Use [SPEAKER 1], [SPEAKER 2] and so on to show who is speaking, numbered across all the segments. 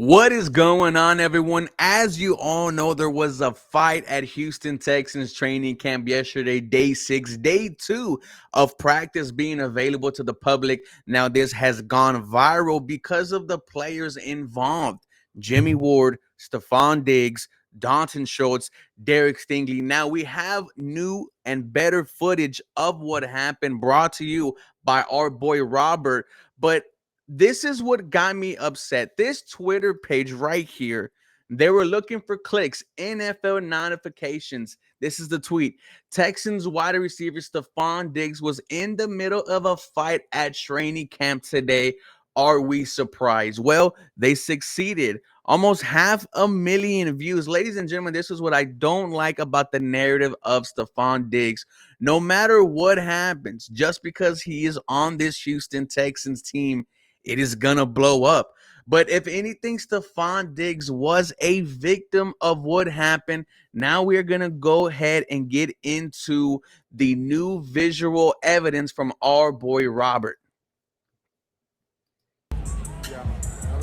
[SPEAKER 1] What is going on, everyone? As you all know, there was a fight at Houston Texans training camp yesterday, day 6, day 2 of practice being available to the public. Now, this has gone viral because of the players involved. Jimmy Ward, Stephon Diggs, Dalton Schultz, Derek Stingley. Now, we have new and better footage of what happened brought to you by our boy Robert, but this is what got me upset. This Twitter page right here, they were looking for clicks, NFL notifications. This is the tweet. Texans wide receiver Stephon Diggs was in the middle of a fight at training camp today. Are we surprised? Well, they succeeded. Almost 500,000 views. Ladies and gentlemen, this is what I don't like about the narrative of Stephon Diggs. No matter what happens, just because he is on this Houston Texans team, it is gonna blow up. But if anything, Stephon Diggs was a victim of what happened. Now we're gonna go ahead and get into the new visual evidence from our boy Robert.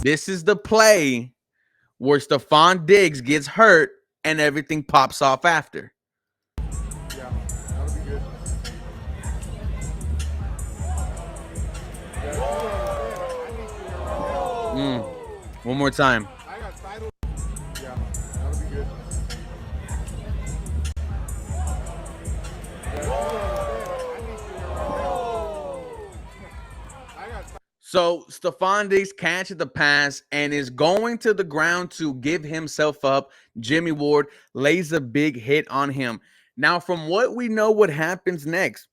[SPEAKER 1] This is the play where Stephon Diggs gets hurt and everything pops off after.
[SPEAKER 2] Yeah, that'll be good.
[SPEAKER 1] One more time.
[SPEAKER 2] I got title. Yeah, that'll be good.
[SPEAKER 1] So Stephon Diggs catches the pass and is going to the ground to give himself up. Jimmy Ward lays a big hit on him. Now, from what we know, what happens next,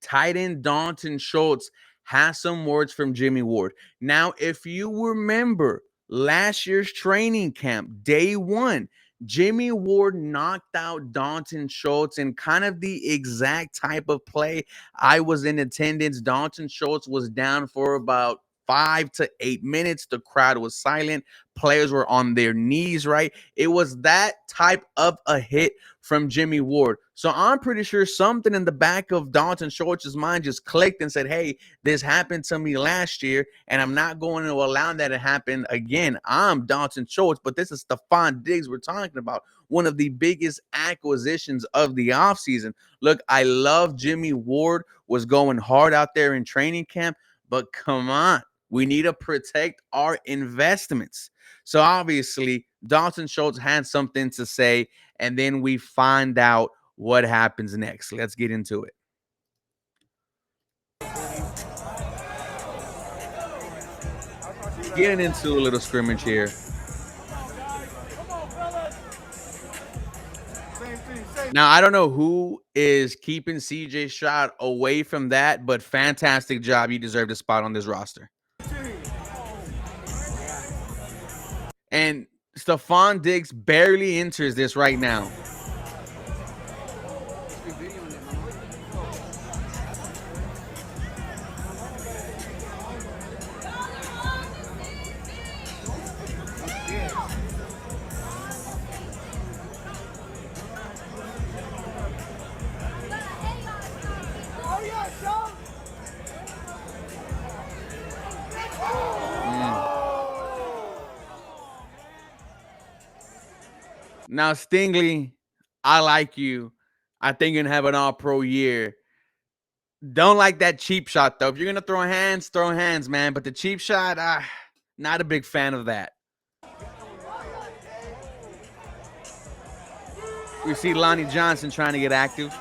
[SPEAKER 1] tight end Dalton Schultz has some words from Jimmy Ward. Now, if you remember last year's training camp, day 1, Jimmy Ward knocked out Dalton Schultz in kind of the exact type of play. I was in attendance. Dalton Schultz was down for about 5 to 8 minutes. The crowd was silent. Players were on their knees, right? It was that type of a hit from Jimmy Ward. So I'm pretty sure something in the back of Dalton Schultz's mind just clicked and said, hey, this happened to me last year, and I'm not going to allow that to happen again. I'm Dalton Schultz, but this is Stephon Diggs we're talking about, one of the biggest acquisitions of the offseason. Look, I love Jimmy Ward was going hard out there in training camp, but come on. We need to protect our investments. So obviously, Dalton Schultz had something to say, and then we find out what happens next. Let's get into it. Getting into a little scrimmage here. Now, I don't know who is keeping CJ Stroud away from that, but fantastic job. You deserve a spot on this roster. And Stephon Diggs barely enters this right now. Now, Stingley, I like you. I think you're going to have an all-pro year. Don't like that cheap shot, though. If you're going to throw hands, man. But the cheap shot, not a big fan of that. We see Lonnie Johnson trying to get active.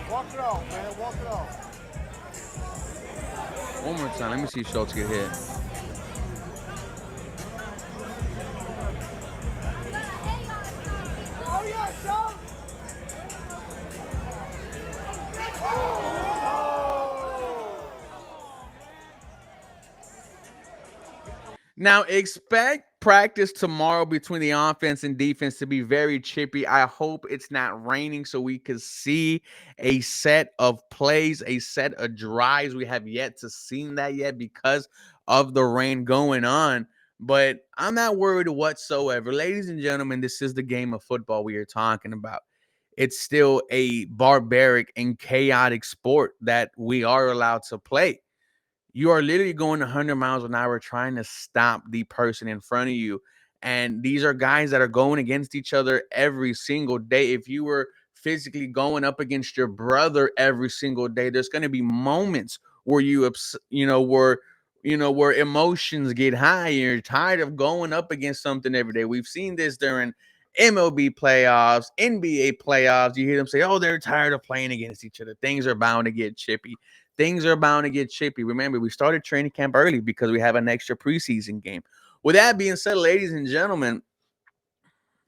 [SPEAKER 2] Walk it off, man. Walk it off.
[SPEAKER 1] One more time. Let me see Schultz get hit. Now, expect practice tomorrow between the offense and defense to be very chippy. I hope it's not raining so we can see a set of plays, a set of drives. We have yet to see that yet because of the rain going on. But I'm not worried whatsoever. Ladies and gentlemen, this is the game of football we are talking about. it's still a barbaric and chaotic sport that we are allowed to play. You are literally going 100 miles an hour trying to stop the person in front of you. And these are guys that are going against each other every single day. If you were physically going up against your brother every single day, there's going to be moments where where emotions get high. You're tired of going up against something every day. We've seen this during MLB playoffs, NBA playoffs. You hear them say, "Oh, they're tired of playing against each other. Things are bound to get chippy." Things are bound to get chippy. Remember, we started training camp early because we have an extra preseason game. With that being said, ladies and gentlemen,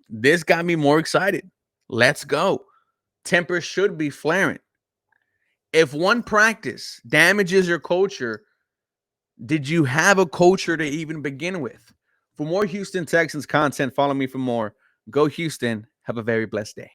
[SPEAKER 1] this got me more excited. Let's go. Temper should be flaring. If one practice damages your culture, did you have a culture to even begin with? For more Houston Texans content, follow me for more. Go Houston. Have a very blessed day.